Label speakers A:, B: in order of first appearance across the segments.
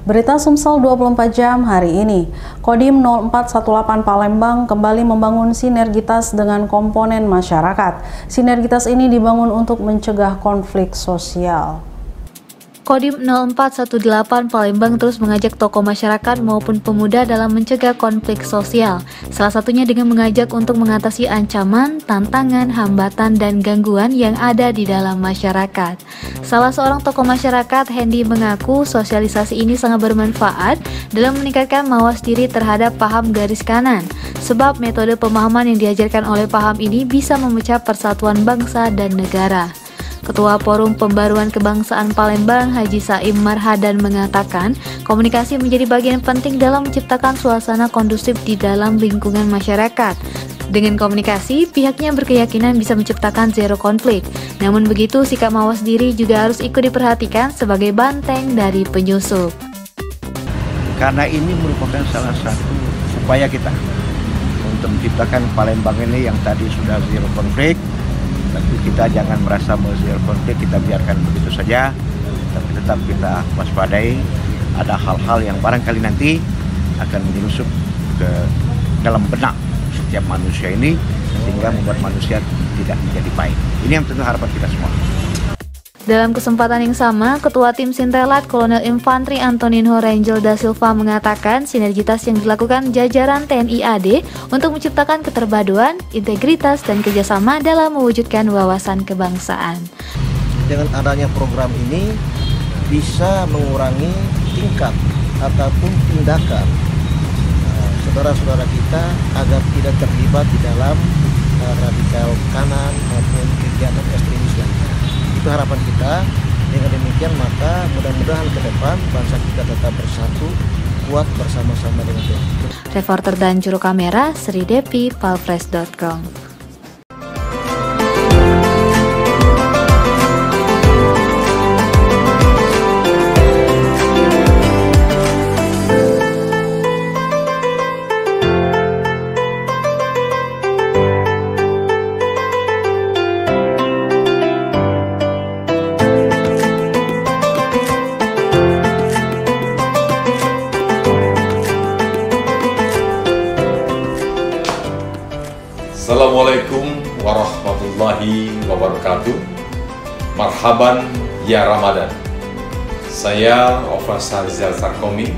A: Berita Sumsel 24 jam hari ini. Kodim 0418 Palembang kembali membangun sinergitas dengan komponen masyarakat. Sinergitas ini dibangun untuk mencegah konflik sosial.
B: Kodim 0418 Palembang terus mengajak tokoh masyarakat maupun pemuda dalam mencegah konflik sosial. Salah satunya dengan mengajak untuk mengatasi ancaman, tantangan, hambatan, dan gangguan yang ada di dalam masyarakat. Salah seorang tokoh masyarakat, Hendy, mengaku sosialisasi ini sangat bermanfaat dalam meningkatkan mawas diri terhadap paham garis kanan. Sebab metode pemahaman yang diajarkan oleh paham ini bisa memecah persatuan bangsa dan negara. Ketua Forum Pembaruan Kebangsaan Palembang, Haji Saim Marhadan, mengatakan komunikasi menjadi bagian penting dalam menciptakan suasana kondusif di dalam lingkungan masyarakat. Dengan komunikasi, pihaknya berkeyakinan bisa menciptakan zero konflik. Namun begitu, sikap mawas diri juga harus ikut diperhatikan sebagai banteng dari penyusup.
C: Karena ini merupakan salah satu upaya kita untuk menciptakan Palembang ini yang tadi sudah zero konflik. Tapi kita jangan merasa zero konflik, kita biarkan begitu saja. Tapi tetap kita waspadai, ada hal-hal yang barangkali nanti akan menyusup ke dalam benak setiap manusia ini, sehingga membuat manusia tidak menjadi baik. Ini yang tentu harapan kita semua.
B: Dalam kesempatan yang sama, Ketua Tim Sintelat Kolonel Infantri Antoninho Rangel da Silva mengatakan sinergitas yang dilakukan jajaran TNI AD untuk menciptakan keterpaduan, integritas, dan kerjasama dalam mewujudkan wawasan kebangsaan.
D: Dengan adanya program ini bisa mengurangi tingkat ataupun tindakan saudara-saudara kita agar tidak terlibat di dalam radikal kanan maupun kegiatan ekstremis lainnya. Itu harapan kita. Dengan demikian maka mudah-mudahan ke depan bangsa kita tetap bersatu, kuat bersama-sama dengan Tuhan.
B: Reporter dan juru kamera Sri Devi, palfresh.com.
E: Assalamualaikum warahmatullahi wabarakatuh. Marhaban ya Ramadan. Saya Ofas Harizal Sarkomi,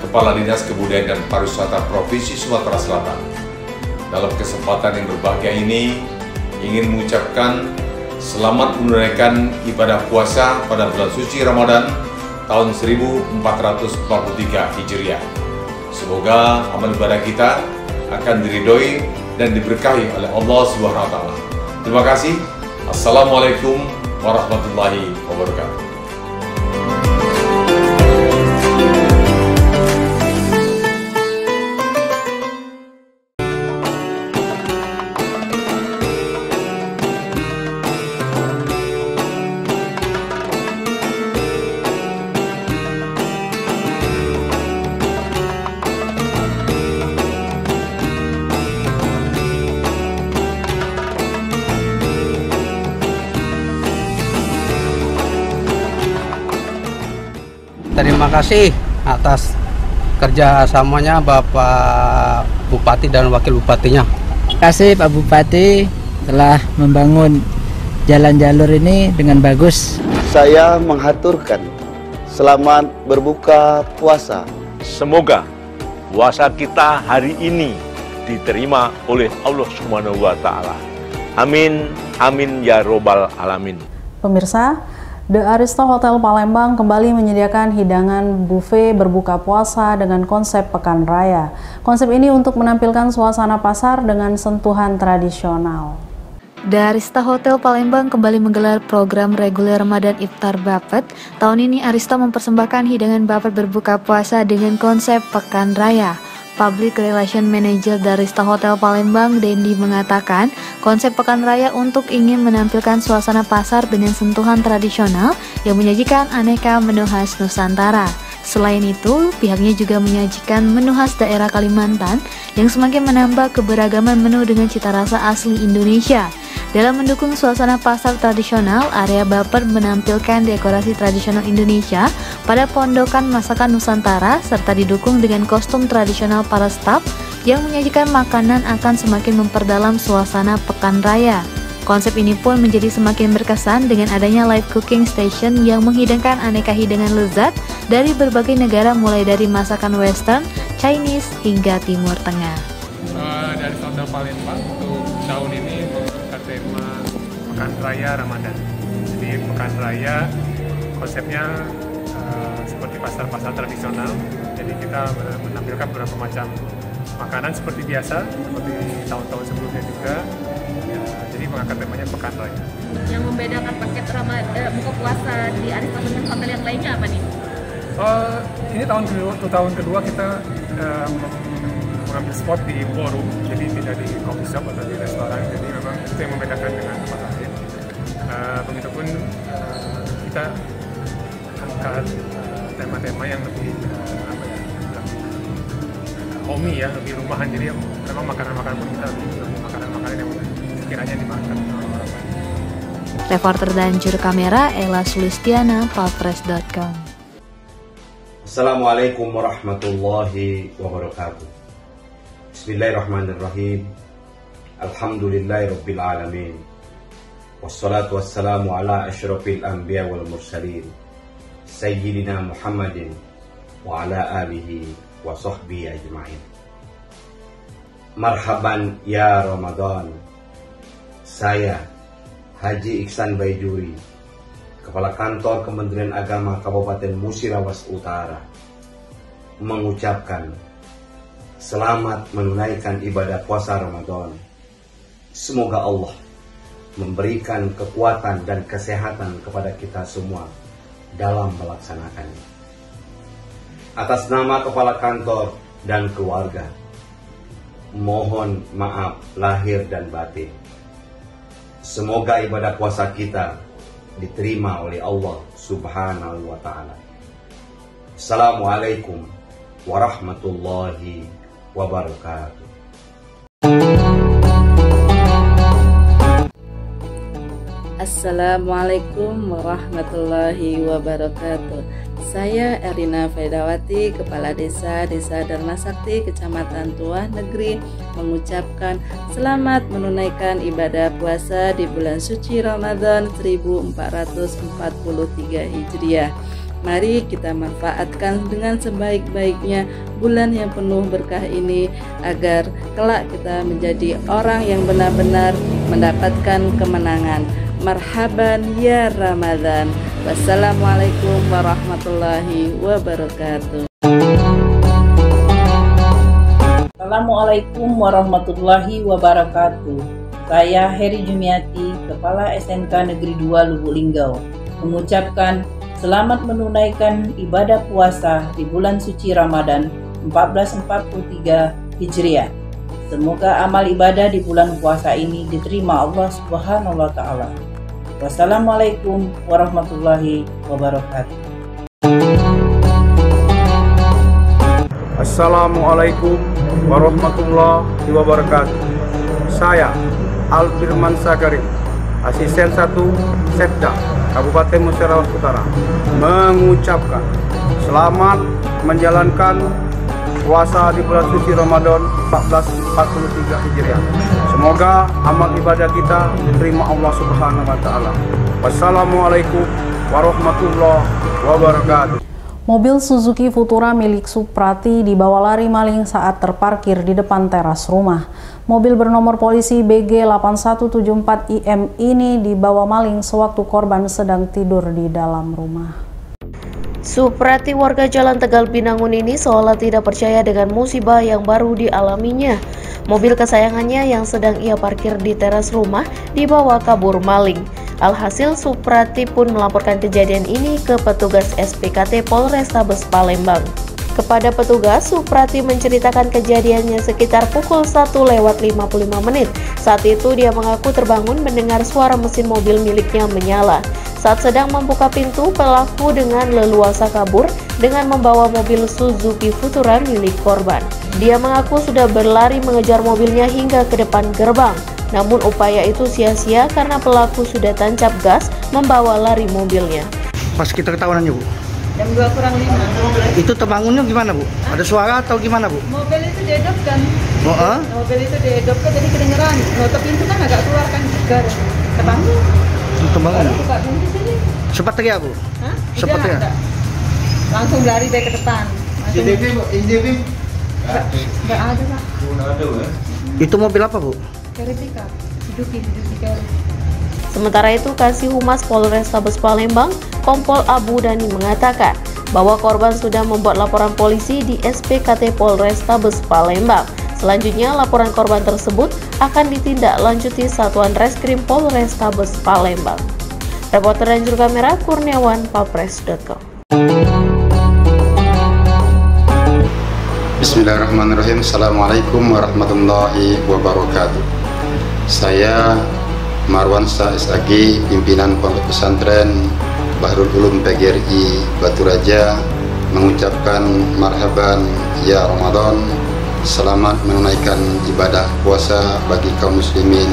E: Kepala Dinas Kebudayaan dan Pariwisata Provinsi Sumatera Selatan. Dalam kesempatan yang berbahagia ini, ingin mengucapkan selamat menunaikan ibadah puasa pada bulan suci Ramadan tahun 1443 Hijriah. Semoga amal ibadah kita akan diridhoi dan diberkahi oleh Allah Subhanahu wa Ta'ala. Terima kasih. Assalamualaikum warahmatullahi wabarakatuh.
F: Terima kasih atas kerjasamanya Bapak Bupati dan Wakil Bupatinya.
G: Terima kasih Pak Bupati telah membangun jalan jalur ini dengan bagus.
H: Saya menghaturkan selamat berbuka puasa.
I: Semoga puasa kita hari ini diterima oleh Allah Subhanahu wa Ta'ala. Amin, amin ya robbal alamin.
A: Pemirsa, The Arista Hotel Palembang kembali menyediakan hidangan buffet berbuka puasa dengan konsep Pekan Raya. Konsep ini untuk menampilkan suasana pasar dengan sentuhan tradisional.
B: The Arista Hotel Palembang kembali menggelar program reguler Ramadan Iftar Buffet. Tahun ini Arista mempersembahkan hidangan buffet berbuka puasa dengan konsep Pekan Raya. Public Relation Manager Darista Hotel Palembang, Dendi, mengatakan konsep Pekan Raya untuk ingin menampilkan suasana pasar dengan sentuhan tradisional yang menyajikan aneka menu khas Nusantara. Selain itu, pihaknya juga menyajikan menu khas daerah Kalimantan yang semakin menambah keberagaman menu dengan cita rasa asli Indonesia. Dalam mendukung suasana pasar tradisional, area Baper menampilkan dekorasi tradisional Indonesia, pada Pondokan Masakan Nusantara serta didukung dengan kostum tradisional para staf yang menyajikan makanan akan semakin memperdalam suasana pekan raya. Konsep ini pun menjadi semakin berkesan dengan adanya live cooking station yang menghidangkan aneka hidangan lezat dari berbagai negara mulai dari masakan western, Chinese hingga Timur Tengah.
J: Dari Hotel Palembang untuk tahun ini mengangkat tema Pekan Raya Ramadan. Jadi Pekan Raya konsepnya seperti pasar-pasar tradisional. Jadi kita menampilkan beberapa macam makanan seperti biasa, seperti tahun-tahun sebelumnya juga. Ya, jadi mengangkat temanya Pekan Raya.
K: Yang membedakan paket buka puasa di Arista dengan hotel yang lainnya apa nih?
J: Ini tahun kedua kita mengambil spot di ballroom, jadi tidak di coffee shop atau di restoran. Jadi memang itu yang membedakan dengan tempat lain. Begitupun kita angkat tema-tema yang lebih homey ya, lebih rumahan. Jadi memang makanan-makanan pun kita lebih makanan-makanan yang sekiranya dimakan orang.
B: Reporter dan juru kamera Ella Sulistiana, palpres.com.
L: Assalamualaikum warahmatullahi wabarakatuh. Bismillahirrahmanirrahim. Alhamdulillahirabbil alamin. Wassalatu wassalamu ala asyrafil anbiya wal mursalin. Sayyidina Muhammadin wa ala alihi wa sahbihi ajma'in. Marhaban ya Ramadan. Saya Haji Iksan Baijuri, Kepala Kantor Kementerian Agama Kabupaten Musirawas Utara, mengucapkan selamat menunaikan ibadah puasa Ramadan. Semoga Allah memberikan kekuatan dan kesehatan kepada kita semua dalam melaksanakannya. Atas nama Kepala Kantor dan keluarga, mohon maaf lahir dan batin. Semoga ibadah puasa kita diterima oleh Allah Subhanahu wa Ta'ala. Assalamualaikum warahmatullahi wabarakatuh.
M: Assalamualaikum warahmatullahi wabarakatuh. Saya Erina Faidawati, Kepala Desa Dharma Sakti Kecamatan Tuah Negeri, mengucapkan selamat menunaikan ibadah puasa di bulan suci Ramadan 1443 Hijriah. Mari kita manfaatkan dengan sebaik-baiknya bulan yang penuh berkah ini agar kelak kita menjadi orang yang benar-benar mendapatkan kemenangan. Marhaban ya Ramadan. Wassalamualaikum warahmatullahi wabarakatuh.
N: Assalamualaikum warahmatullahi wabarakatuh. Saya Heri Jumiati, Kepala SMK Negeri 2 Lubuk Linggau, mengucapkan selamat menunaikan ibadah puasa di bulan suci Ramadan 1443 Hijriah. Semoga amal ibadah di bulan puasa ini diterima Allah Subhanahu wa Ta'ala. Wassalamualaikum warahmatullahi wabarakatuh.
O: Assalamualaikum warahmatullahi wabarakatuh. Saya Alfirman Sakarim, Asisten 1 Setda Kabupaten Musirawas Utara, mengucapkan selamat menjalankan puasa di bulan suci Ramadan 1443 Hijriah. Semoga amal ibadah kita diterima Allah Subhanahu wa Ta'ala. Wassalamualaikum warahmatullahi wabarakatuh.
A: Mobil Suzuki Futura milik Suprati dibawa lari maling saat terparkir di depan teras rumah. Mobil bernomor polisi BG 8174IM ini dibawa maling sewaktu korban sedang tidur di dalam rumah.
P: Suprati, warga Jalan Tegal Binangun ini seolah tidak percaya dengan musibah yang baru dialaminya. Mobil kesayangannya yang sedang ia parkir di teras rumah dibawa kabur maling. Alhasil Suprati pun melaporkan kejadian ini ke petugas SPKT Polrestabes Palembang. Kepada petugas, Suprati menceritakan kejadiannya sekitar pukul 1:55. Saat itu dia mengaku terbangun mendengar suara mesin mobil miliknya menyala. Saat sedang membuka pintu, pelaku dengan leluasa kabur dengan membawa mobil Suzuki Futura milik korban. Dia mengaku sudah berlari mengejar mobilnya hingga ke depan gerbang. Namun upaya itu sia-sia karena pelaku sudah tancap gas membawa lari mobilnya.
Q: Pas kita ketahuan aja, Bu? Jam 2:05.
D: Itu terbangunnya gimana, Bu? Ada suara atau gimana, Bu?
Q: Mobil itu diedopkan.
D: Oh,
Q: Mobil itu diedopkan jadi kedengeran. Nutup pintu kan agak keluar kan juga. Terbangun.
D: Terbangun.
Q: Buka pintu sini.
D: Sempat teriak, Bu?
Q: Hah?
D: Sempat teriak.
Q: Langsung lari dari ke depan.
C: IDP, Bu? IDP?
Q: Enggak ada, Pak.
D: Itu mobil apa, Bu?
Q: Carry pickup. Suzuki carry.
P: Sementara itu, Kasih Humas Polrestabes Palembang, Kompol Abu Dhani mengatakan bahwa korban sudah membuat laporan polisi di SPKT Polrestabes Palembang. Selanjutnya, laporan korban tersebut akan ditindaklanjuti Satuan Reskrim Polrestabes Palembang. Reporter dan juru kamera Kurniawan, papres.com.
R: Bismillahirrahmanirrahim. Assalamualaikum warahmatullahi wabarakatuh. Saya Marwan SAG, pimpinan Pondok Pesantren Bahrul Ulum PGRI Batu Raja, mengucapkan marhaban ya Ramadan. Selamat menunaikan ibadah puasa bagi kaum muslimin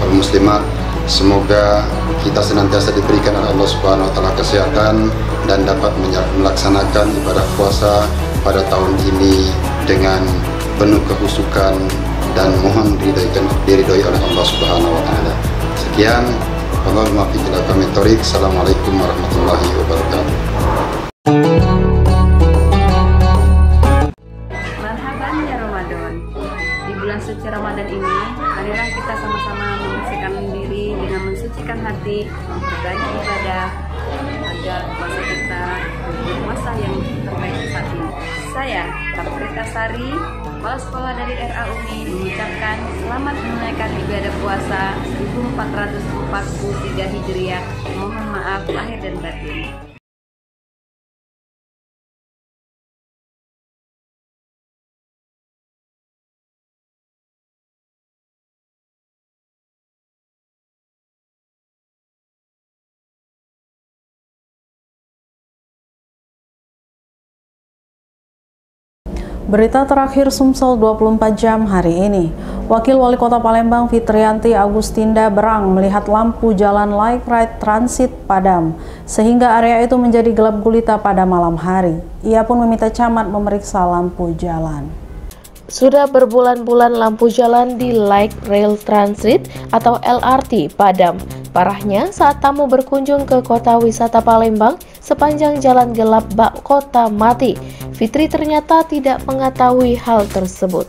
R: wal muslimat. Semoga kita senantiasa diberikan oleh Allah Subhanahu wa taala kesehatan dan dapat melaksanakan ibadah puasa pada tahun ini dengan penuh kehusukan dan mohon diridhoi oleh Allah Subhanahu wa taala. Sekian, Allahumma fiqh kami thorik. Assalamualaikum warahmatullahi wabarakatuh.
S: Marhaban ya Ramadan. Di bulan suci Ramadan ini, marilah kita sama-sama membersihkan diri dengan mensucikan hati, beribadah ibadah agar puasa kita menjadi masa yang terbaik saat ini. Saya, Takrita Sari, Kepala Sekolah dari RA UMI, mengucapkan selamat menunaikan ibadah puasa 1443 Hijriah. Mohon maaf lahir dan batin.
A: Berita terakhir Sumsel 24 jam hari ini. Wakil Wali Kota Palembang Fitrianti Agustinda Berang melihat lampu jalan Light Rail Transit padam, sehingga area itu menjadi gelap gulita pada malam hari. Ia pun meminta camat memeriksa lampu jalan.
P: Sudah berbulan-bulan lampu jalan di Light Rail Transit atau LRT padam. Parahnya saat tamu berkunjung ke kota wisata Palembang, sepanjang jalan gelap bak kota mati. Fitri ternyata tidak mengetahui hal tersebut.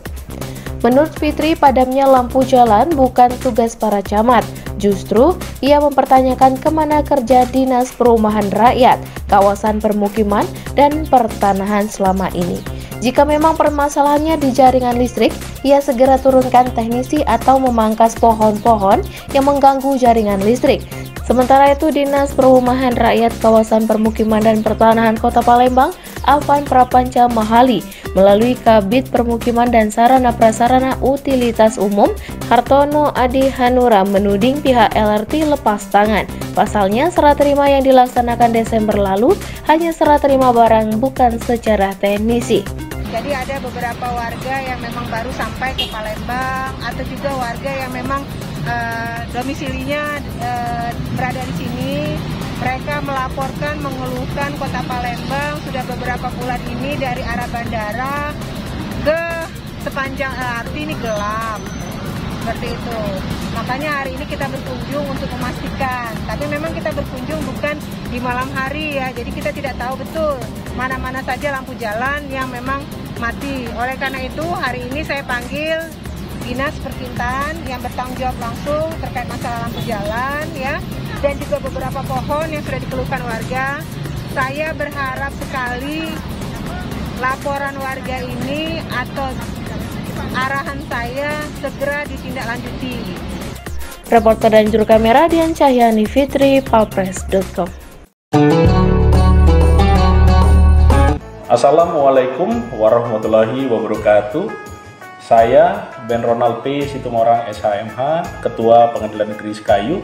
P: Menurut Fitri, padamnya lampu jalan bukan tugas para camat. Justru, ia mempertanyakan kemana kerja Dinas Perumahan Rakyat, kawasan permukiman, dan pertanahan selama ini. Jika memang permasalahannya di jaringan listrik, ia segera turunkan teknisi atau memangkas pohon-pohon yang mengganggu jaringan listrik. Sementara itu, Dinas Perumahan Rakyat Kawasan Permukiman dan Pertanahan Kota Palembang, Afan Prapanca Mahali, melalui Kabid Permukiman dan Sarana Prasarana Utilitas Umum, Hartono Adi Hanura, menuding pihak LRT lepas tangan. Pasalnya, serah terima yang dilaksanakan Desember lalu hanya serah terima barang, bukan secara teknisi.
Q: Jadi ada beberapa warga yang memang baru sampai ke Palembang, atau juga warga yang memang domisilinya berada di sini. Mereka melaporkan, mengeluhkan kota Palembang sudah beberapa bulan ini dari arah bandara ke sepanjang LRT ini gelap. Seperti itu. Makanya hari ini kita berkunjung untuk memastikan. Tapi memang kita berkunjung bukan di malam hari ya. Jadi kita tidak tahu betul mana-mana saja lampu jalan yang memang mati. Oleh karena itu hari ini saya panggil Dinas Pertintaan yang bertanggung jawab langsung terkait masalah lampu jalan ya. Dan juga beberapa pohon yang sudah dikeluhkan warga. Saya berharap sekali laporan warga ini atau arahan saya segera ditindaklanjuti.
P: Reporter dan juru kamera Dian Cahyani Fitri, papres.com.
T: Assalamualaikum warahmatullahi wabarakatuh. Saya Ben Ronald P. Situmorang SHMH, Ketua Pengadilan Negeri Sekayu,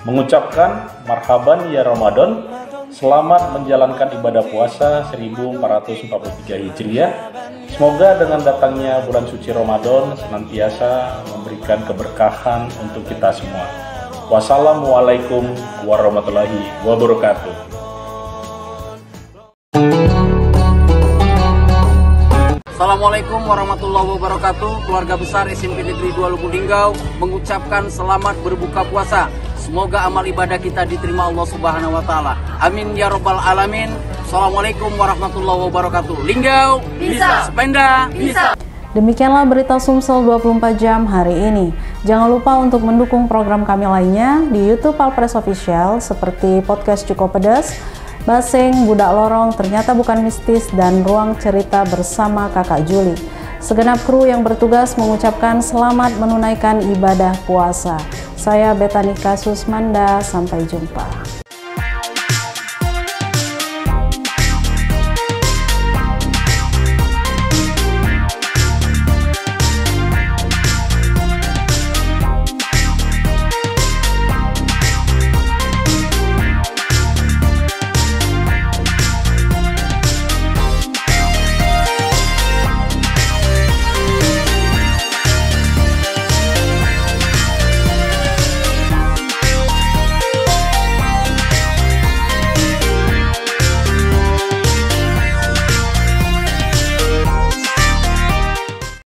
T: mengucapkan marhaban ya Ramadan, selamat menjalankan ibadah puasa 1443 Hijriah. Semoga dengan datangnya bulan suci Ramadan senantiasa memberikan keberkahan untuk kita semua. Wassalamualaikum warahmatullahi wabarakatuh.
F: Assalamualaikum warahmatullahi wabarakatuh. Keluarga besar SMP Negeri 2 Lubuk Linggau mengucapkan selamat berbuka puasa. Semoga amal ibadah kita diterima Allah Subhanahu wa taala. Amin ya rabbal alamin. Assalamualaikum warahmatullahi wabarakatuh. Linggau bisa, Sependa bisa.
A: Demikianlah berita Sumsel 24 jam hari ini. Jangan lupa untuk mendukung program kami lainnya di YouTube Alpres Official seperti podcast Cukup Pedas, Basing, Budak Lorong, Ternyata Bukan Mistis, dan Ruang Cerita bersama Kakak Juli. Segenap kru yang bertugas mengucapkan selamat menunaikan ibadah puasa. Saya Betanika Susmanda, sampai jumpa.